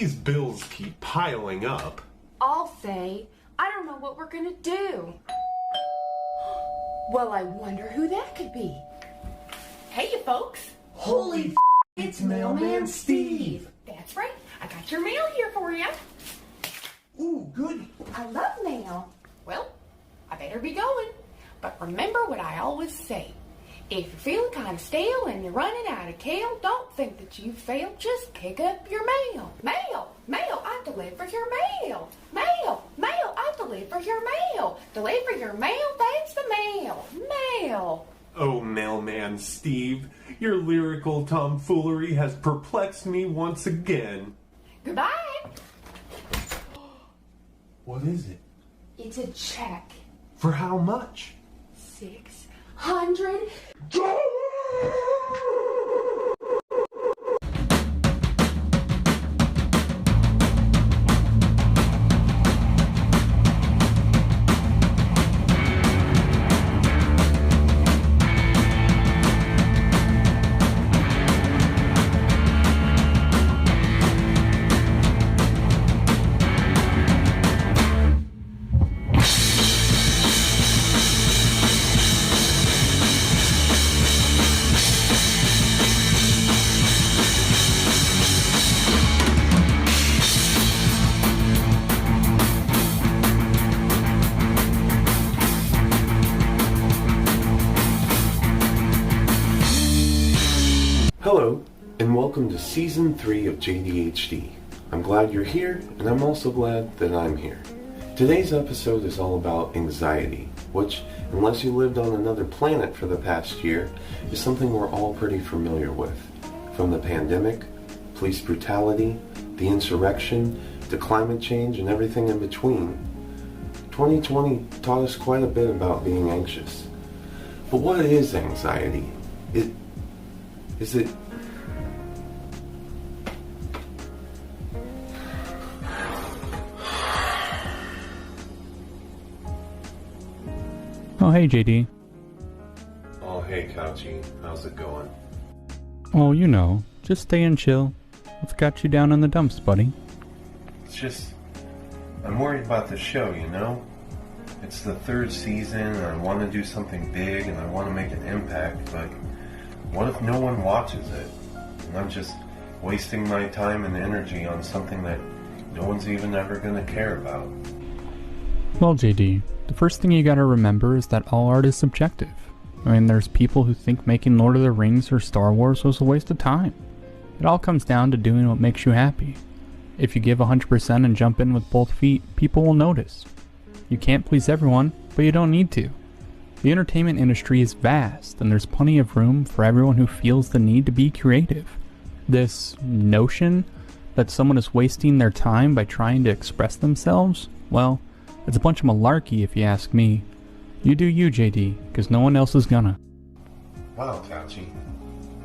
these bills keep piling up. I'll say, I don't know what we're gonna do. Well, I wonder who that could be. Hey, you folks. Holy f***, it's Mailman Steve. That's right. I got your mail here for you. Ooh, good. I love mail. Well, I better be going. But remember what I always say. If you're feeling kind of stale and you're running out of kale, don't think that you've failed. Just pick up your mail. Mail, mail, I deliver your mail. Mail, mail, I deliver your mail. Deliver your mail, that's the mail. Mail. Oh, Mailman Steve, your lyrical tomfoolery has perplexed me once again. Goodbye. What is it? It's a check. For how much? $600. Hello, and welcome to Season 3 of JDHD. I'm glad you're here, and I'm also glad that I'm here. Today's episode is all about anxiety, which, unless you lived on another planet for the past year, is something we're all pretty familiar with. From the pandemic, police brutality, the insurrection, to climate change, and everything in between. 2020 taught us quite a bit about being anxious. But what is anxiety? Is it... Oh, hey, JD. Oh, hey, Couchy. How's it going? Oh, you know, just stay and chill. What's got you down in the dumps, buddy? It's just... I'm worried about the show, you know? It's the third season, and I want to do something big, and I want to make an impact, but... what if no one watches it? And I'm just wasting my time and energy on something that no one's even ever going to care about. Well, JD, the first thing you gotta remember is that all art is subjective. I mean, there's people who think making Lord of the Rings or Star Wars was a waste of time. It all comes down to doing what makes you happy. If you give 100% and jump in with both feet, people will notice. You can't please everyone, but you don't need to. The entertainment industry is vast, and there's plenty of room for everyone who feels the need to be creative. This notion that someone is wasting their time by trying to express themselves, well, it's a bunch of malarkey if you ask me. You do you, JD, because no one else is gonna. Wow, Couchy.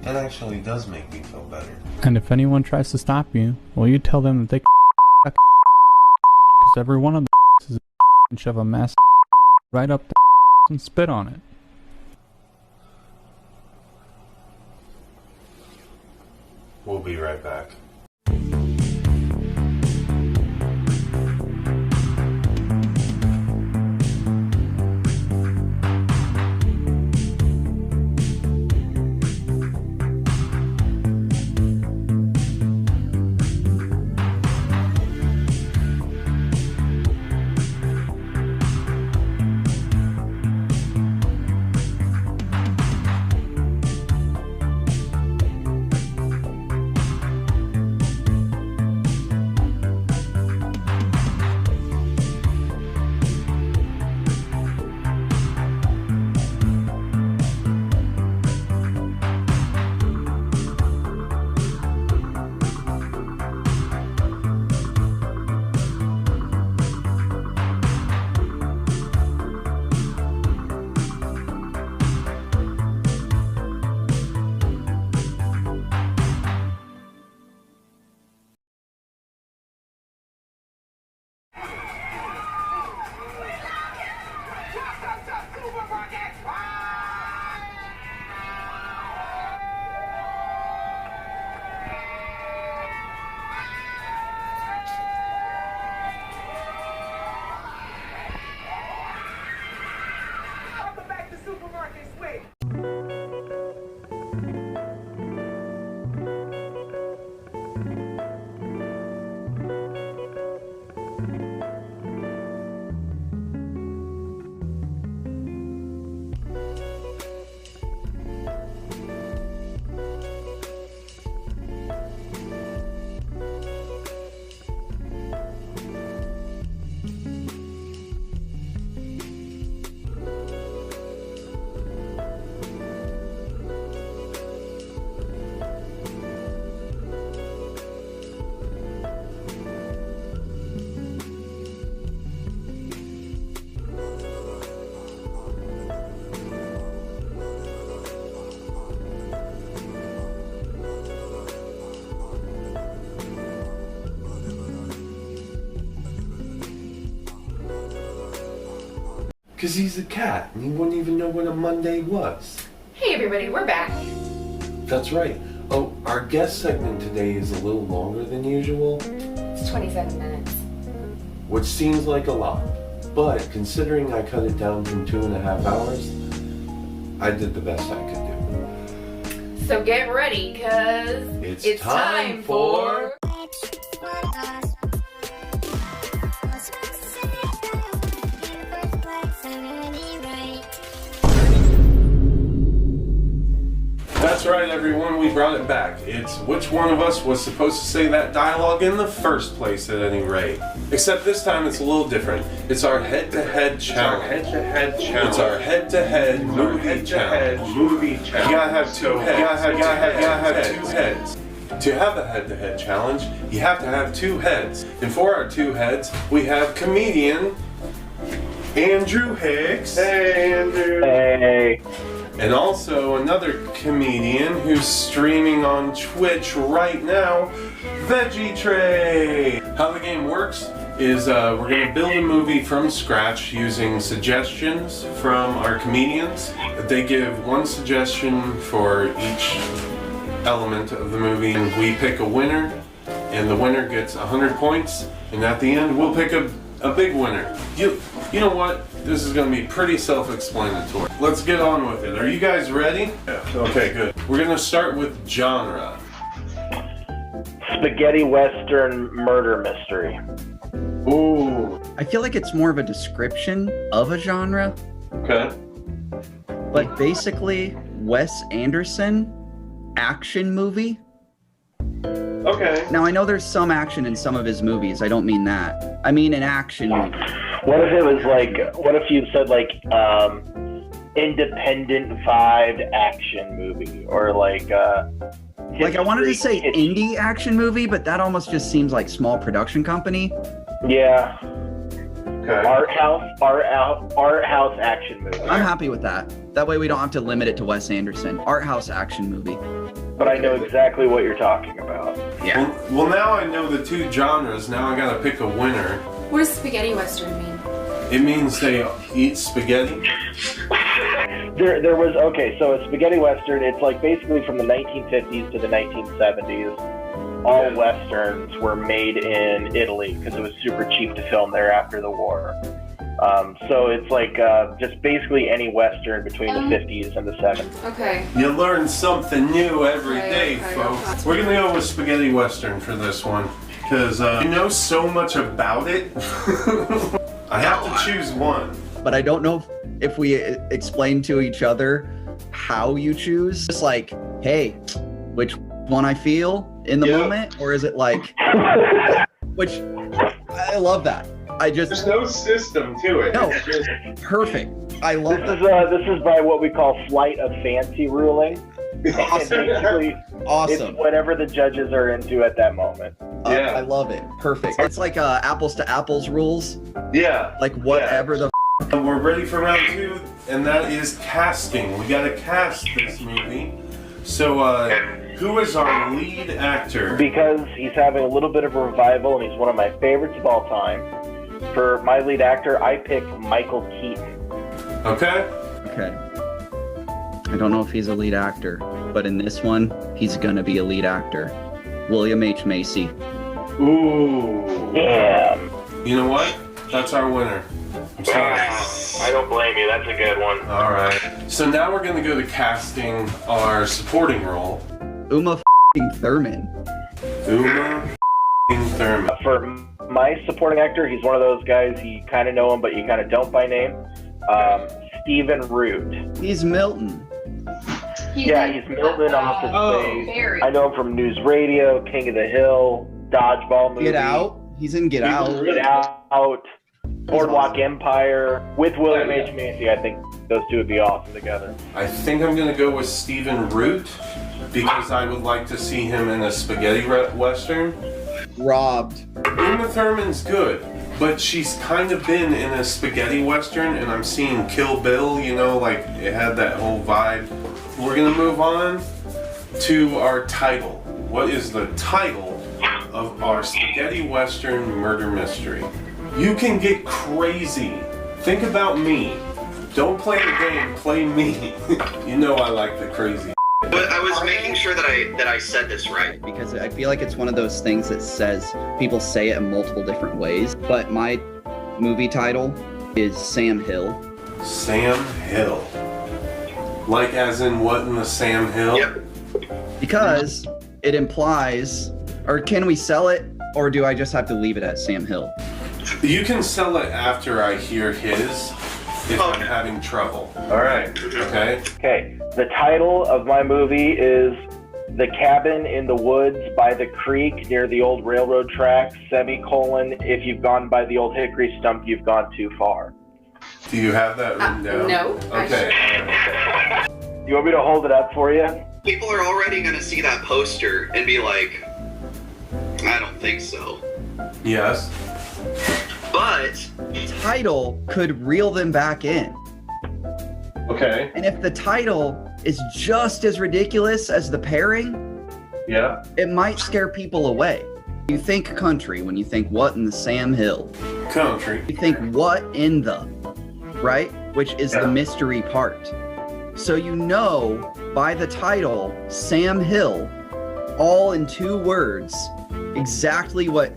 That actually does make me feel better. And if anyone tries to stop you, well, you tell them that they because every one of them is a shove a mass right up and spit on it. We'll be right back. Because he's a cat and he wouldn't even know what a Monday was. Hey everybody, we're back. That's right. Oh, our guest segment today is a little longer than usual, It's 27 minutes. which seems like a lot. But considering I cut it down from 2.5 hours, I did the best I could do. So get ready, cause It's time for... That's right, everyone, we brought it back. It's which one of us was supposed to say that dialogue in the first place at any rate. Except this time it's a little different. It's our head-to-head challenge. It's our head-to-head movie challenge. You gotta have two heads. You gotta have two heads. To have a head-to-head challenge, you have to have two heads. And for our two heads, we have comedian Andrew Hicks. Hey, Andrew. Hey. And also another comedian who's streaming on Twitch right now, Veggietrey. How the game works is we're going to build a movie from scratch using suggestions from our comedians. They give one suggestion for each element of the movie, and we pick a winner, and the winner gets 100 points, and at the end we'll pick a big winner. You know what? This is going to be pretty self-explanatory. Let's get on with it. Are you guys ready? Yeah. Okay, good. We're going to start with genre. Spaghetti Western murder mystery. Ooh. I feel like it's more of a description of a genre, Okay. but basically Wes Anderson action movie. Okay. Now I know there's some action in some of his movies. I don't mean that. I mean an action movie. What if it was like, what if you said like independent vibed action movie, or like Like I wanted to say history- indie action movie, but that almost just seems like small production company. Yeah. Okay. Art house action movie. I'm happy with that. That way we don't have to limit it to Wes Anderson. Art house action movie. But I know exactly what you're talking about. Yeah. Well, now I know the two genres. Now I got to pick a winner. What does spaghetti western mean? It means they eat spaghetti. There was, okay, so a spaghetti western, it's like basically from the 1950s to the 1970s. All westerns were made in Italy because it was super cheap to film there after the war. So it's like just basically any western between the 50s and the 70s. Okay. You learn something new every day, Okay, folks. okay. We're gonna go with spaghetti western for this one because you know so much about it. I have to choose one. But I don't know if we explain to each other how you choose. Just like, hey, which one I feel in the Yep. moment, or is it like, which I love that. I just There's no system to it. No. It's just- perfect. I love This that. is by what we call flight of fancy ruling. Awesome. And basically, Awesome. it's whatever the judges are into at that moment. Yeah. I love it. Perfect. It's like apples to apples rules. Yeah. Like whatever the We're ready for round two, and that is casting. We gotta cast this movie. So, who is our lead actor? Because he's having a little bit of a revival and he's one of my favorites of all time. For my lead actor, I picked Michael Keaton. Okay. Okay. I don't know if he's a lead actor, but in this one, he's gonna be a lead actor. William H. Macy. Ooh. Damn. You know what? That's our winner. I'm sorry. I don't blame you. That's a good one. All right. So now we're gonna go to casting our supporting role. Uma Thurman. Uma Thurman. For my supporting actor, he's one of those guys, you kind of know him, but you kind of don't by name. Stephen Root. He's Milton. Yeah, he's Milton off his face. Very. I know him from News Radio, King of the Hill, Dodgeball movie. Get Out. He's in Get Out. Get Out. Boardwalk Empire. With William H. Macy, I think those two would be awesome together. I think I'm gonna go with Stephen Root because I would like to see him in a spaghetti western. Robbed. Uma Thurman's good, but she's kind of been in a spaghetti western, and I'm seeing Kill Bill, you know, like it had that whole vibe. We're gonna move on to our title. What is the title of our spaghetti western murder mystery? You can get crazy. Think about me. Don't play the game, play me. You know I like the crazy. But I was making sure that I said this right, because I feel like it's one of those things that says people say it in multiple different ways. But my movie title is Sam Hill. Sam Hill. Like as in what in the Sam Hill? Yep. Because it implies, or can we sell it, or do I just have to leave it at Sam Hill? You can sell it after I hear his, if I'm having trouble. All right. Okay. Okay, the title of my movie is The Cabin in the Woods by the Creek near the old railroad tracks, semicolon, if you've gone by the old hickory stump, you've gone too far. Do you have that written down? No. Okay. You want me to hold it up for you? People are already going to see that poster and be like, I don't think so. Yes. But the title could reel them back in. Okay. And if the title is just as ridiculous as the pairing, Yeah. it might scare people away. You think country when you think what in the Sam Hill. Country. You think what in the, right? Which is Yeah. the mystery part. So you know by the title, Sam Hill, all in 2 words, exactly what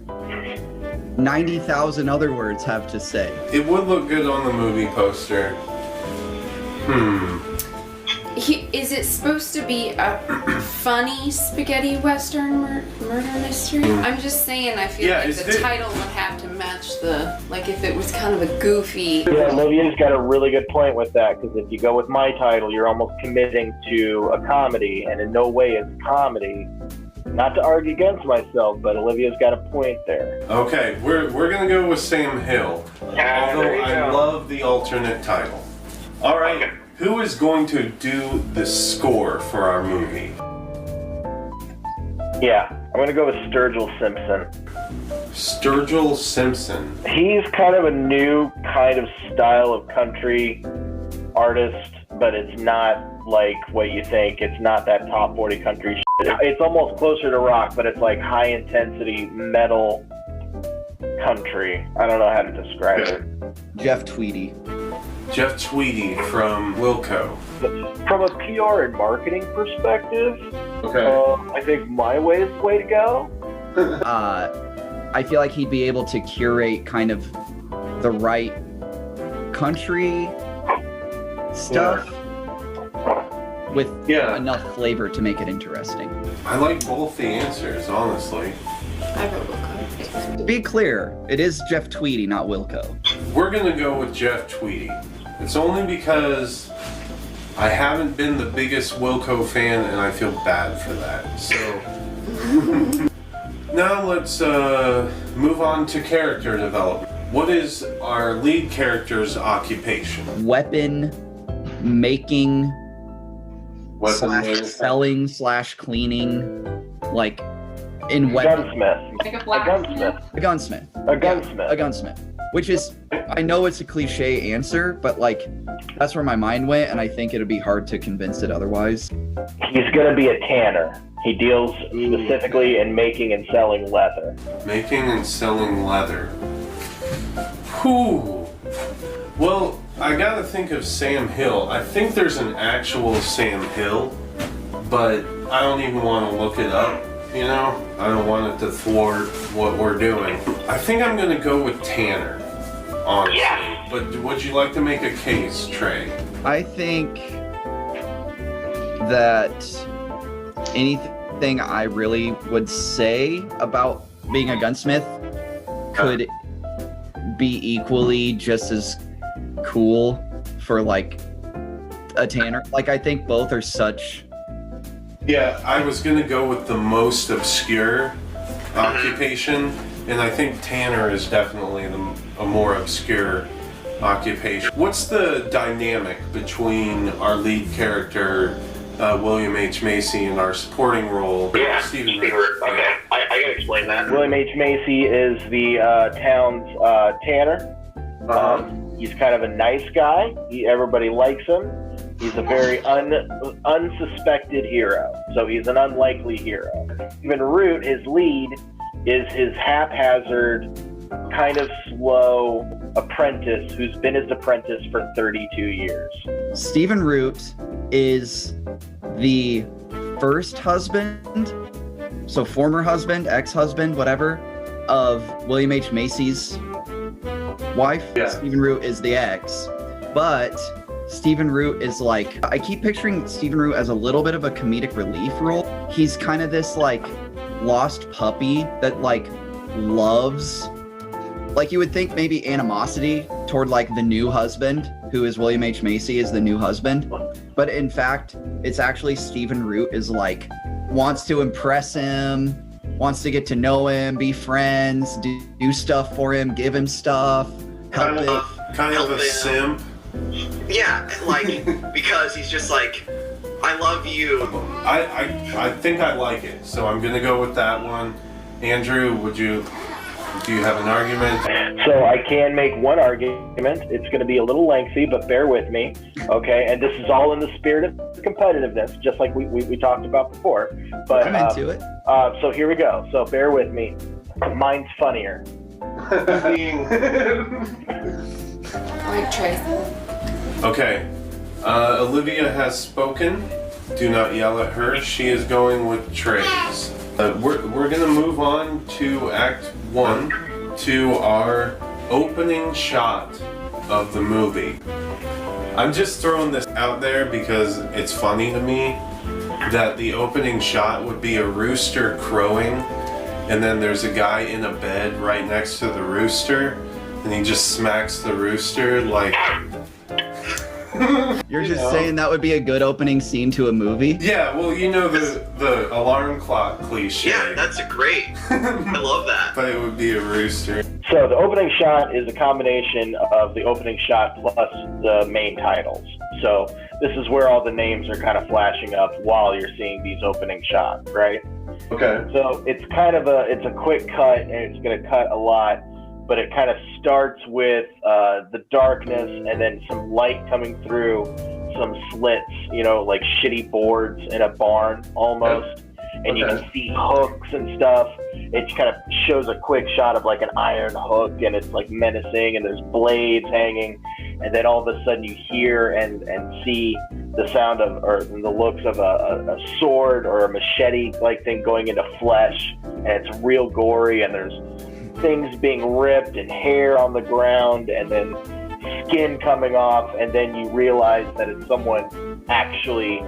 90,000 other words have to say. It would look good on the movie poster. Is it supposed to be a funny spaghetti western murder mystery? I'm just saying, I feel Yeah, like the title would have to match the, like if it was kind of a goofy. Yeah, Olivia's got a really good point with that, because if you go with my title, you're almost committing to a comedy, and in no way is comedy. Not to argue against myself, but Olivia's got a point there. Okay, we're gonna go with Sam Hill. Although I love the alternate title. All right, who is going to do the score for our movie? Yeah, I'm going to go with Sturgill Simpson. Sturgill Simpson. He's kind of a new kind of style of country artist, but it's not like what you think. It's not that top 40 country shit. It's almost closer to rock, but it's like high intensity metal country. I don't know how to describe it. Jeff Tweedy. Jeff Tweedy from Wilco. From a PR and marketing perspective, Okay. I think my way is the way to go. I feel like he'd be able to curate kind of the right country stuff with enough flavor to make it interesting. I like both the answers, honestly. I wrote Wilco. To be clear, it is Jeff Tweedy, not Wilco. We're gonna go with Jeff Tweedy. It's only because I haven't been the biggest Wilco fan and I feel bad for that. So now let's move on to character development. What is our lead character's occupation? Weapon making Weapon / selling / cleaning, like in weapon. Gunsmith. Like a A blacksmith. gunsmith. A gunsmith. A gunsmith. Yeah, a gunsmith. Which is, I know it's a cliche answer, but like, that's where my mind went, and I think it'd be hard to convince it otherwise. He's going to be a tanner. He deals specifically in making and selling leather. Making and selling leather. Whew. Well, I gotta think of Sam Hill. I think there's an actual Sam Hill, but I don't even want to look it up, you know? I don't want it to thwart what we're doing. I think I'm gonna go with Tanner, honestly. Yes. But would you like to make a case, Trey? I think that anything I really would say about being a gunsmith could be equally just as cool for like a tanner. Like, I think both are such. Yeah, I was gonna go with the most obscure occupation, and I think Tanner is definitely a more obscure occupation. What's the dynamic between our lead character, William H. Macy, and our supporting role, Stephen Root? Okay, I gotta explain that. William H. Macy is the town's tanner. He's kind of a nice guy. Everybody likes him. He's a very unsuspected hero, so he's an unlikely hero. Stephen Root, his lead, is his haphazard, kind of slow, apprentice who's been his apprentice for 32 years. Stephen Root is the first husband, so former husband, ex-husband, whatever, of William H. Macy's wife. Yeah. Stephen Root is the ex, but Stephen Root is like, I keep picturing Stephen Root as a little bit of a comedic relief role. He's kind of this like lost puppy that like loves, like you would think maybe animosity toward like the new husband, who is William H. Macy, is the new husband. But in fact, it's actually Stephen Root is like, wants to impress him, wants to get to know him, be friends, do stuff for him, give him stuff, help him. Kind of a simp. Yeah, like, because he's just like, I love you. I think I like it, so I'm gonna go with that one. Andrew, do you have an argument? So I can make one argument. It's going to be a little lengthy, but bear with me, okay? And this is all in the spirit of competitiveness, just like we talked about before. But I'm into it. So here we go. So bear with me. Mine's funnier. Like Trey. Okay. Olivia has spoken. Do not yell at her. She is going with Trey's. We're gonna move on to Act 1, to our opening shot of the movie. I'm just throwing this out there because it's funny to me that the opening shot would be a rooster crowing, and then there's a guy in a bed right next to the rooster, and he just smacks the rooster like... You're just saying that would be a good opening scene to a movie? Yeah, well, you know the alarm clock cliche. Yeah, that's a great. I love that. But it would be a rooster. So the opening shot is a combination of the opening shot plus the main titles. So this is where all the names are kind of flashing up while you're seeing these opening shots, right? Okay. So it's kind of it's a quick cut, and it's going to cut a lot, but it kind of starts with the darkness and then some light coming through some slits, you know, like shitty boards in a barn almost. And you can see hooks and stuff. It kind of shows a quick shot of like an iron hook, and it's like menacing, and there's blades hanging. And then all of a sudden you hear and see the sound of, or the looks of a sword or a machete like thing going into flesh. And it's real gory, and there's things being ripped and hair on the ground, and then skin coming off. And then you realize that it's someone actually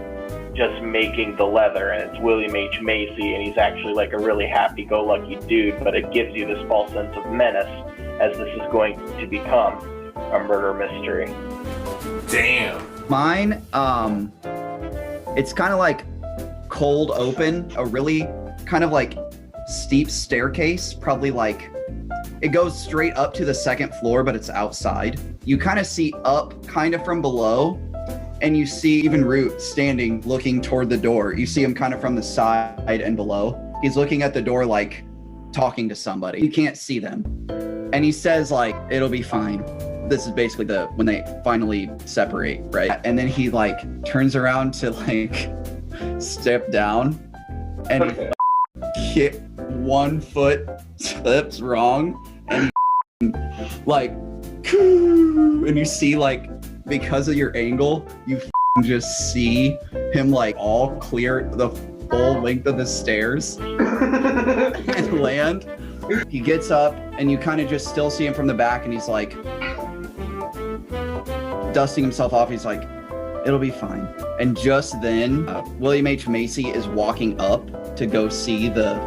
just making the leather, and it's William H. Macy, and he's actually like a really happy-go-lucky dude, but it gives you this false sense of menace as this is going to become a murder mystery. Damn. Mine, it's kind of like cold open, a really kind of like steep staircase, probably like it goes straight up to the second floor, but it's outside. You kind of see up kind of from below, and you see even Root standing looking toward the door. You see him kind of from the side and below. He's looking at the door like talking to somebody. You can't see them. And he says like, it'll be fine. This is basically when they finally separate, right? And then he like turns around to like step down, and hit 1 foot slips wrong, and like, and you see like, because of your angle, you just see him like all clear the full length of the stairs and land. He gets up, and you kind of just still see him from the back, and he's like dusting himself off. He's like, it'll be fine. And just then, William H. Macy is walking up to go see the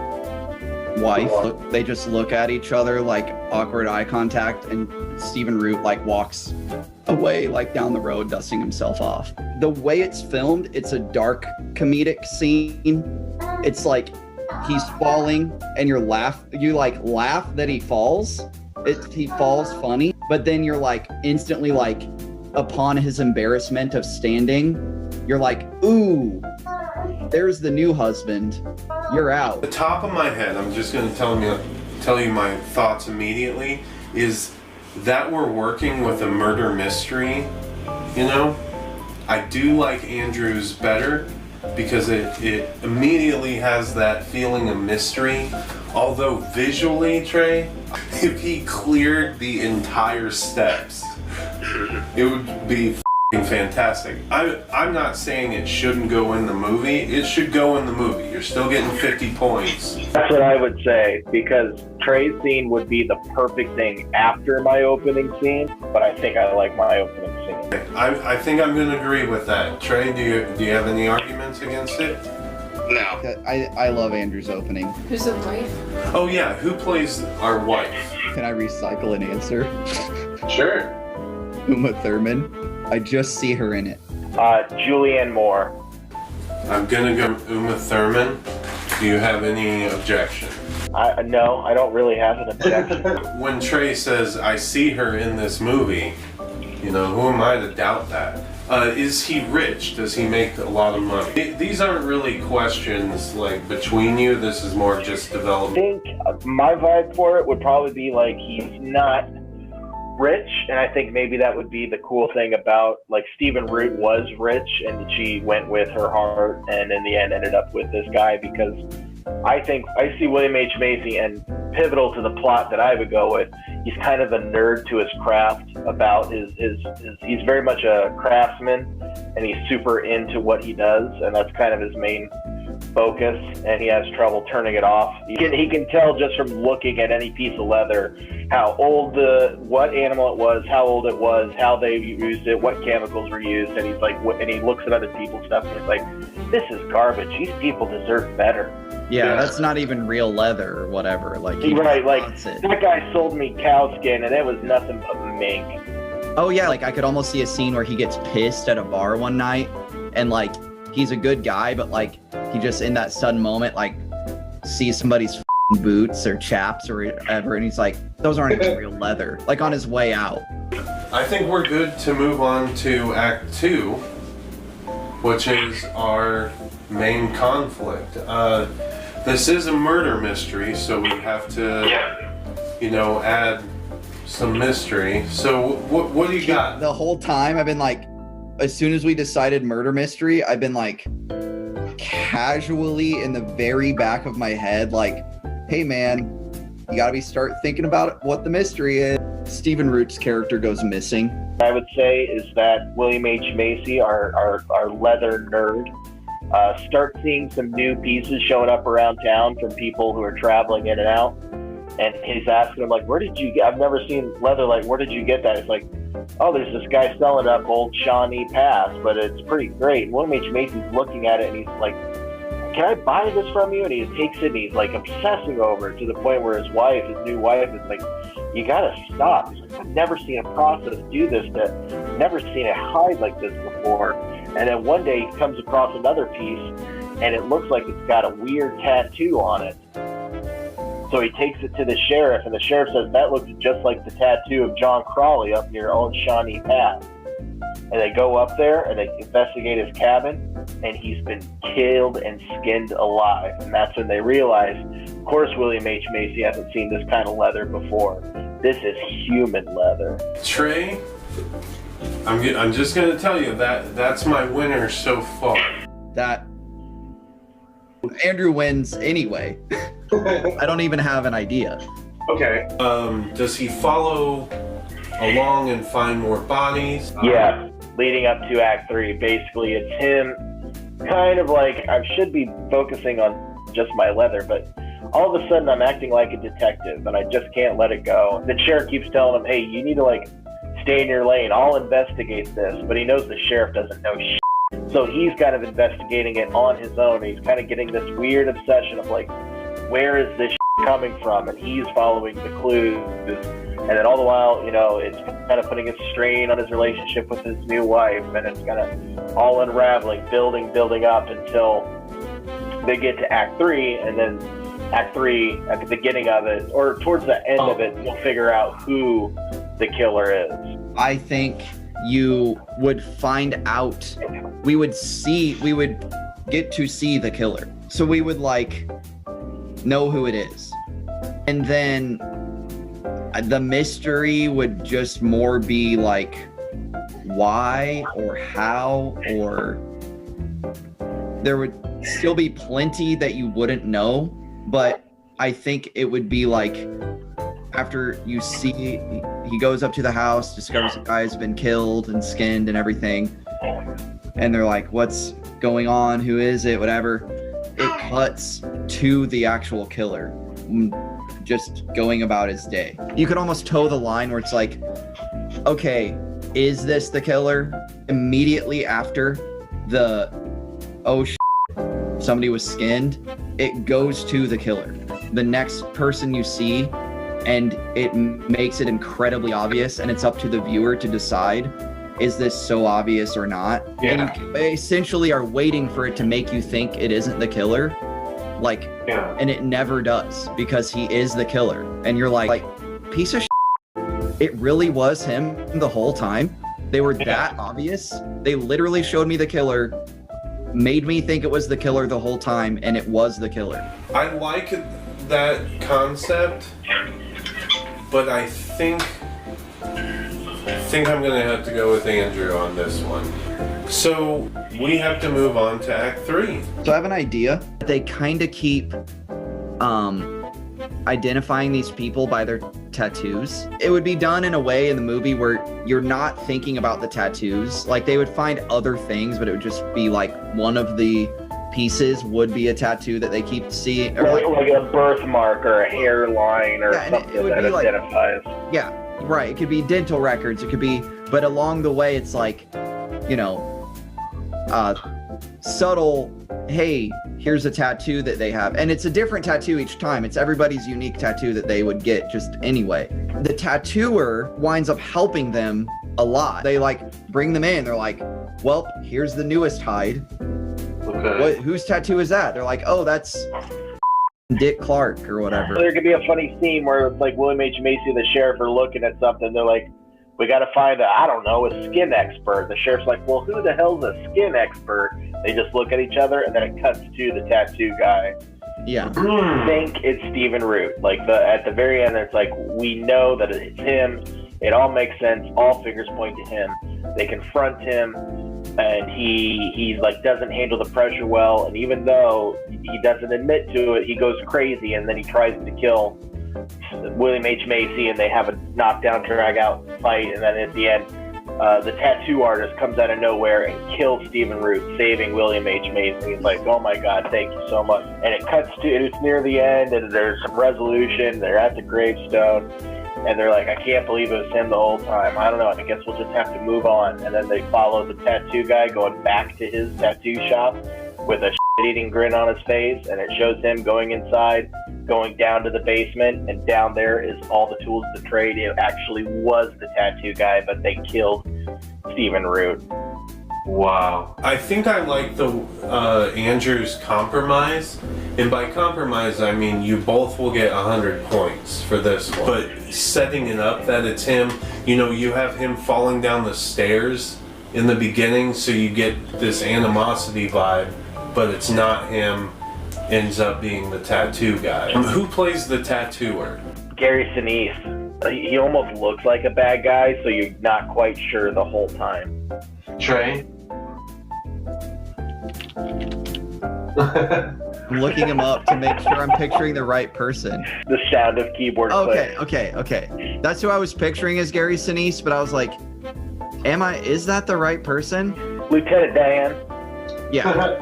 wife. They just look at each other, like awkward eye contact, and Stephen Root like walks away, like down the road, dusting himself off. The way it's filmed, it's a dark comedic scene. It's like he's falling, and you laugh that he falls. He falls funny, but then you're like instantly like, upon his embarrassment of standing, you're like, ooh, there's the new husband. You're out. The top of my head, I'm just going to tell you my thoughts immediately, is that we're working with a murder mystery, you know? I do like Andrew's better because it immediately has that feeling of mystery Although visually, Trey, if he cleared the entire steps, it would be f***ing fantastic. I'm not saying it shouldn't go in the movie. It should go in the movie. You're still getting 50 points. That's what I would say, because Trey's scene would be the perfect thing after my opening scene, but I think I like my opening scene. I think I'm going to agree with that. Trey, do you have any arguments against it? No. I love Andrew's opening. Who's the wife? Oh yeah, who plays our wife? Can I recycle an answer? Sure. Uma Thurman. I just see her in it. Julianne Moore. I'm gonna go Uma Thurman. Do you have any objection? No, I don't really have an objection. When Trey says, I see her in this movie, you know, who am I to doubt that? Is he rich? Does he make a lot of money? These aren't really questions like between you. This is more just I development. think my vibe for it would probably be like he's not rich, and I think maybe that would be the cool thing about, like, Stephen Root was rich and she went with her heart and in the end ended up with this guy, because I think I see William H. Macy, and pivotal to the plot that I would go with, he's kind of a nerd to his craft about his he's very much a craftsman, and he's super into what he does, and that's kind of his main focus, and he has trouble turning it off. He can tell just from looking at any piece of leather how old what animal it was, how old it was, how they used it, what chemicals were used, and he's like, and he looks at other people's stuff and he's like, this is garbage. These people deserve better. Yeah, that's not even real leather or whatever. Like, right, like that guy sold me cow skin and it was nothing but mink. Oh yeah, like I could almost see a scene where he gets pissed at a bar one night, and like he's a good guy, but like he just in that sudden moment like sees somebody's boots or chaps or whatever, and he's like, those aren't even real leather. Like on his way out. I think we're good to move on to Act 2, which is our main conflict. This is a murder mystery, so we have to, you know, add some mystery. So what do you got? The whole time I've been like, as soon as we decided murder mystery, I've been like casually in the very back of my head, like, hey man, you gotta start thinking about what the mystery is. Stephen Root's character goes missing. I would say is that William H. Macy, our leather nerd, start seeing some new pieces showing up around town from people who are traveling in and out. And he's asking him, like, I've never seen leather, like, where did you get that? It's like, oh, there's this guy selling up old Shawnee Pass, but it's pretty great. And William H. Macy's looking at it and he's like, can I buy this from you? And he takes it and he's like obsessing over it to the point where his new wife is like, you gotta stop. He's like, I've never seen a process do this, never seen it hide like this before. And then one day he comes across another piece and it looks like it's got a weird tattoo on it. So he takes it to the sheriff, and the sheriff says that looks just like the tattoo of John Crawley up near old Shawnee Pass. And they go up there and they investigate his cabin, and he's been killed and skinned alive. And that's when they realize, of course, William H. Macy hasn't seen this kind of leather before. This is human leather. Trey, I'm just gonna tell you that's my winner so far. That Andrew wins anyway. I don't even have an idea. Okay. Does he follow along and find more bodies? Yeah, leading up to Act 3, basically it's him kind of like, I should be focusing on just my leather, but all of a sudden I'm acting like a detective and I just can't let it go. The sheriff keeps telling him, hey, you need to like stay in your lane, I'll investigate this, but he knows the sheriff doesn't know shit. So he's kind of investigating it on his own. He's kind of getting this weird obsession of like, where is this coming from? And he's following the clues. And then all the while, you know, it's kind of putting a strain on his relationship with his new wife. And it's kind of all unraveling, building up until they get to Act 3. And then Act 3, at the beginning of it, or towards the end of it, you'll figure out who the killer is. I think you would find out, we would get to see the killer. So we would like know who it is. And then the mystery would just more be like why or how, or there would still be plenty that you wouldn't know, but I think it would be like after you see he goes up to the house, discovers the guy's been killed and skinned and everything, and they're like, what's going on? Who is it? Whatever. It cuts to the actual killer just going about his day. You could almost toe the line where it's like, okay, is this the killer? Immediately after the somebody was skinned, it goes to the killer. The next person you see, and it makes it incredibly obvious, and it's up to the viewer to decide, is this so obvious or not? Yeah. And you essentially are waiting for it to make you think it isn't the killer. Like, and it never does, because he is the killer. And you're like piece of it really was him the whole time. They were that obvious. They literally showed me the killer, made me think it was the killer the whole time, and it was the killer. I like that concept, but I think I'm gonna have to go with Andrew on this one. So we have to move on to Act 3. So I have an idea. They kind of keep identifying these people by their tattoos. It would be done in a way in the movie where you're not thinking about the tattoos. Like, they would find other things, but it would just be like one of the pieces would be a tattoo that they keep seeing. Or like a birthmark or a hairline or something that identifies. Yeah, right. It could be dental records. It could be, but along the way, it's like, you know, subtle, hey, here's a tattoo that they have. And it's a different tattoo each time. It's everybody's unique tattoo that they would get just anyway. The tattooer winds up helping them a lot. They like bring them in. They're like, well, here's the newest hide. Okay. Whose tattoo is that? They're like, oh, that's Dick Clark or whatever. There could be a funny scene where it's like William H. Macy and the sheriff are looking at something. They're like, we got to find a skin expert. The sheriff's like, well, who the hell's a skin expert? They just look at each other, and then it cuts to the tattoo guy. Yeah. I think it's Stephen Root. Like, at the very end, it's like, we know that it's him. It all makes sense. All fingers point to him. They confront him, and he's like, doesn't handle the pressure well. And even though he doesn't admit to it, he goes crazy, and then he tries to kill William H. Macy, and they have a knockdown, drag out fight, and then at the end, the tattoo artist comes out of nowhere and kills Stephen Root, saving William H. Macy. He's like, oh my God, thank you so much. And it cuts to, it's near the end, and there's some resolution. They're at the gravestone, and they're like, I can't believe it was him the whole time. I don't know, I guess we'll just have to move on. And then they follow the tattoo guy going back to his tattoo shop with a shit-eating grin on his face, and it shows him going inside, going down to the basement, and down there is all the tools of the trade. It actually was the tattoo guy, but they killed Stephen Root. Wow. I think I like the Andrew's compromise. And by compromise, I mean you both will get 100 points for this one. But setting it up that it's him, you know, you have him falling down the stairs in the beginning, so you get this animosity vibe, but it's not him, ends up being the tattoo guy. Who plays the tattooer? Gary Sinise. He almost looks like a bad guy, so you're not quite sure the whole time. Trey? I'm looking him up to make sure I'm picturing the right person. The sound of keyboard click. Okay. That's who I was picturing as Gary Sinise, but I was like, is that the right person? Lieutenant Dan. Yeah.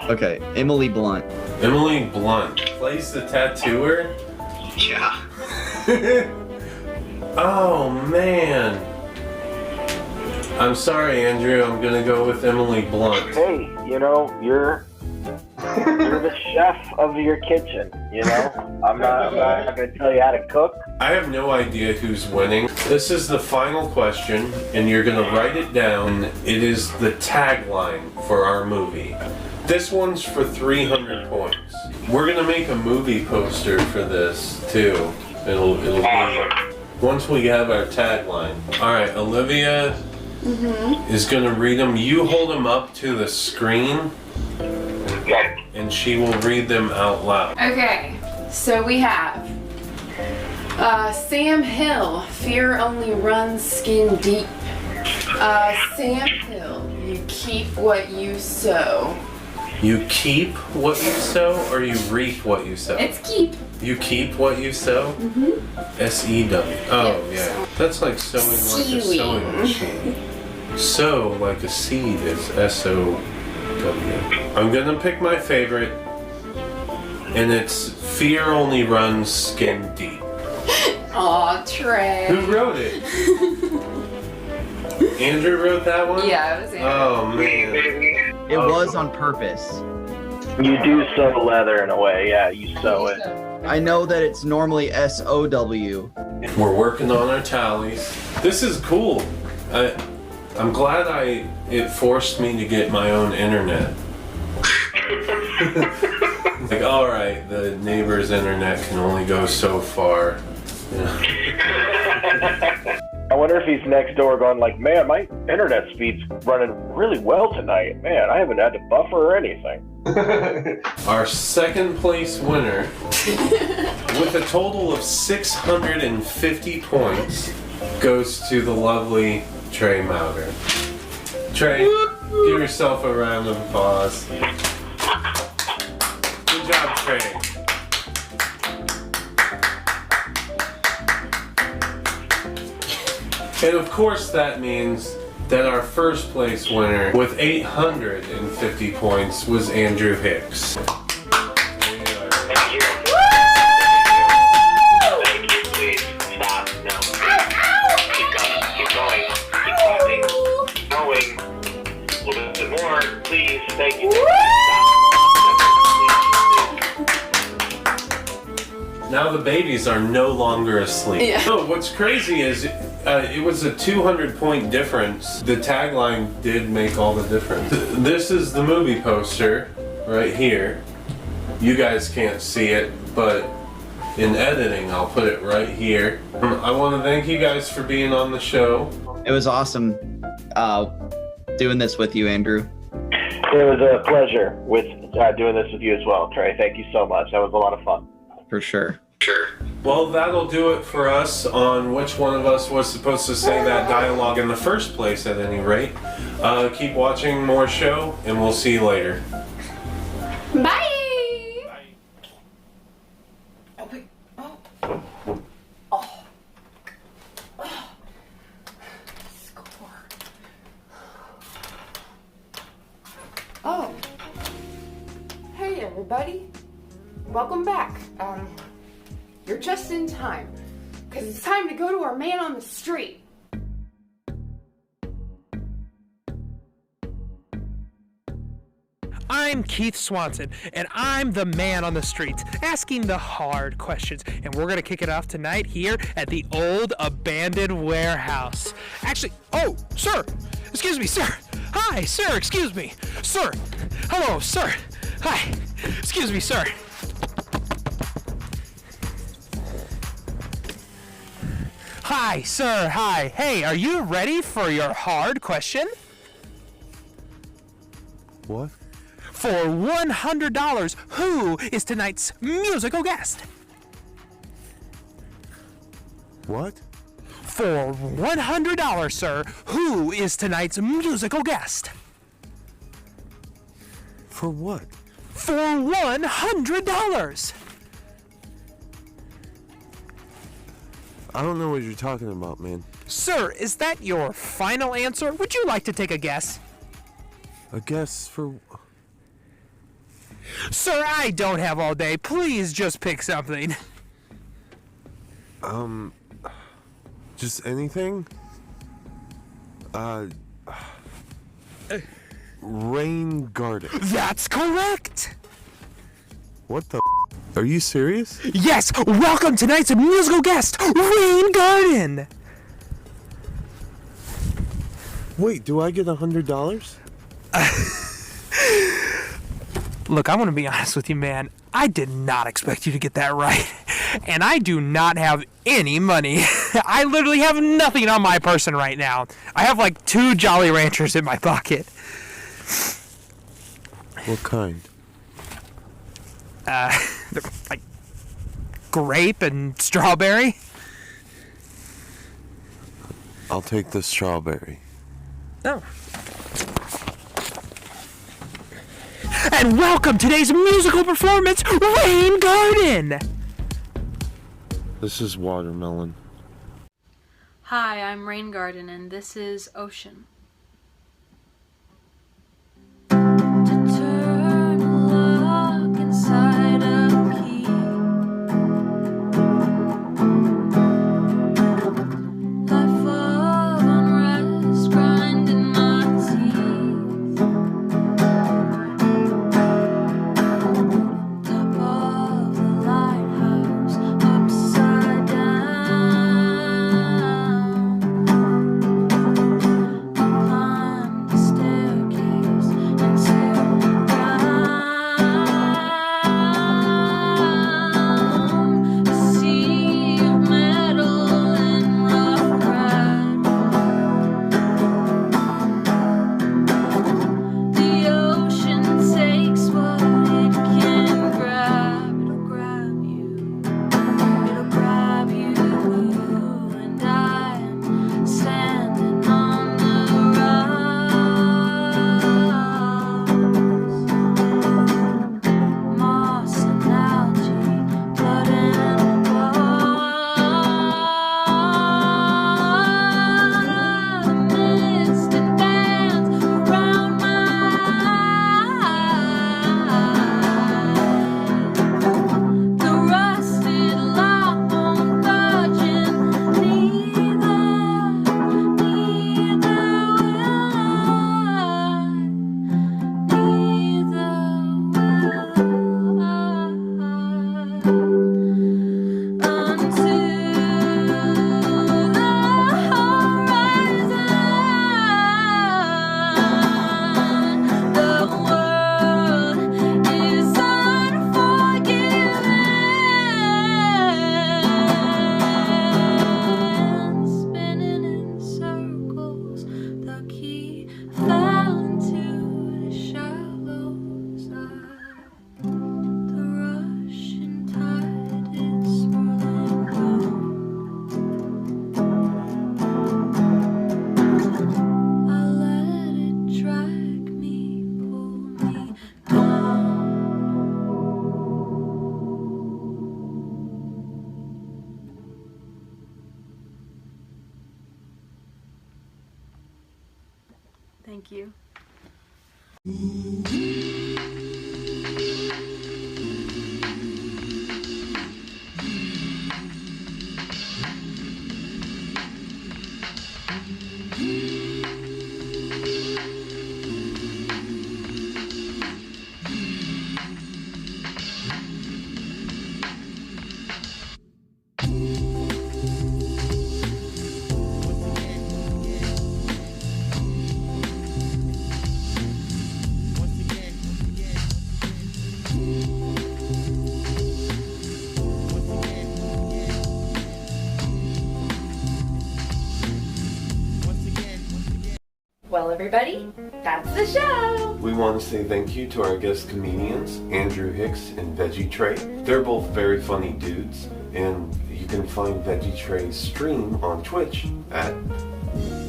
Okay, Emily Blunt. Emily Blunt plays the tattooer? Yeah. Oh, man. I'm sorry, Andrew. I'm going to go with Emily Blunt. Hey, you know, you're the chef of your kitchen, you know? I'm not going to tell you how to cook. I have no idea who's winning. This is the final question, and you're going to write it down. It is the tagline for our movie. This one's for 300 points. We're going to make a movie poster for this, too. It'll be once we have our tagline. All right, Olivia is going to read them. You hold them up to the screen, and she will read them out loud. Okay, so we have Sam Hill, fear only runs skin deep. Sam Hill, you keep what you sow. You keep what you sow, or you reap what you sow? It's keep. You keep what you sow? Mm-hmm. S-E-W. Oh, Yep, yeah. That's like sewing like a sewing machine. Sow like a seed is S-O-W. I'm gonna pick my favorite, and it's Fear Only Runs Skin Deep. Aw, Trey. Who wrote it? Andrew wrote that one? Yeah, it was Andrew. Oh, man. It was on purpose. You do sew leather in a way, yeah, you sew it. I know that it's normally S-O-W. We're working on our tallies. This is cool. I'm glad it forced me to get my own internet. Like, alright, the neighbor's internet can only go so far. Yeah. I wonder if he's next door going like, man, my internet speed's running really well tonight. Man, I haven't had to buffer or anything. Our second place winner, with a total of 650 points, goes to the lovely Trey Mauger. Trey, give yourself a round of applause. Good job, Trey. And of course that means that our first place winner with 850 points was Andrew Hicks. Thank you. Thank you, please. Stop. No. Keep going. Keep going. Keep clapping. Keep going. A little bit more, please. Thank you. Now the babies are no longer asleep. Yeah. No, what's crazy is it was a 200-point difference. The tagline did make all the difference. This is the movie poster right here. You guys can't see it, but in editing I'll put it right here. I want to thank you guys for being on the show. It was awesome doing this with you, Andrew. It was a pleasure with doing this with you as well, Trey. Thank you so much. That was a lot of fun. For sure. Well, that'll do it for us on which one of us was supposed to say that dialogue in the first place, at any rate. Keep watching more show, and we'll see you later. Bye. Oh, wait. Oh. Score. Oh. Hey, everybody. Welcome back. You're just in time, because it's time to go to our man on the street. I'm Keith Swanson, and I'm the man on the streets, asking the hard questions. And we're going to kick it off tonight here at the old abandoned warehouse. Actually, oh, sir, excuse me, sir. Hi, sir, excuse me. Sir, hello, sir. Hi, excuse me, sir. Hi, sir, hi. Hey, are you ready for your hard question? What? For $100, who is tonight's musical guest? What? For $100, sir, who is tonight's musical guest? For what? For $100. I don't know what you're talking about, man. Sir, is that your final answer? Would you like to take a guess? A guess for... Sir, I don't have all day. Please just pick something. Just anything? Rain Garden. That's correct. What the Are you serious? Yes, welcome tonight's musical guest, Rain Garden. Wait, do I get $100? Look, I want to be honest with you, man. I did not expect you to get that right. And I do not have any money. I literally have nothing on my person right now. I have like 2 Jolly Ranchers in my pocket. What kind? Like grape and strawberry. I'll take the strawberry. Oh. and welcome today's musical performance, Rain Garden! This is Watermelon. Hi, I'm Rain Garden, and this is Ocean. Thank you. Well, everybody, that's the show. We want to say thank you to our guest comedians, Andrew Hicks and Veggietrey. They're both very funny dudes, and you can find Veggietrey's stream on Twitch at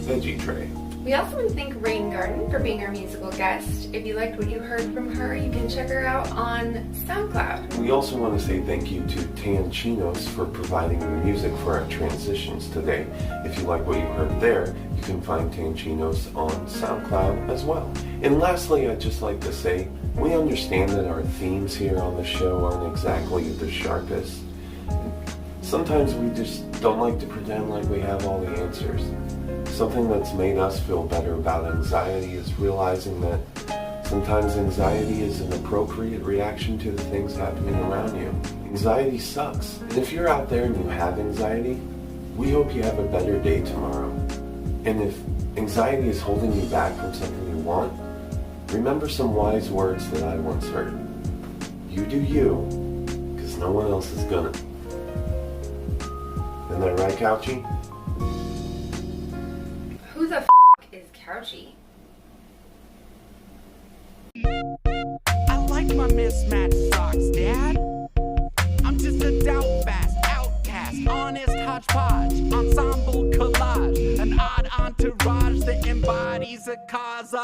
Veggietrey. We also want to thank Rain Garden for being our musical guest. If you liked what you heard from her, you can check her out on SoundCloud. We also want to say thank you to Chinos for providing the music for our transitions today. If you like what you heard there, you can find Chinos on SoundCloud as well. And lastly, I'd just like to say, we understand that our themes here on the show aren't exactly the sharpest. Sometimes we just don't like to pretend like we have all the answers. Something that's made us feel better about anxiety is realizing that sometimes anxiety is an appropriate reaction to the things happening around you. Anxiety sucks. And if you're out there and you have anxiety, we hope you have a better day tomorrow. And if anxiety is holding you back from something you want, remember some wise words that I once heard. You do you, because no one else is gonna. Isn't that right, Couchy? Who the f*** is Couchy? I like my mismatched socks, Dad. I'm just a doubt-fast outcast, honest hodgepodge, ensemble collage, an odd entourage that embodies a cause.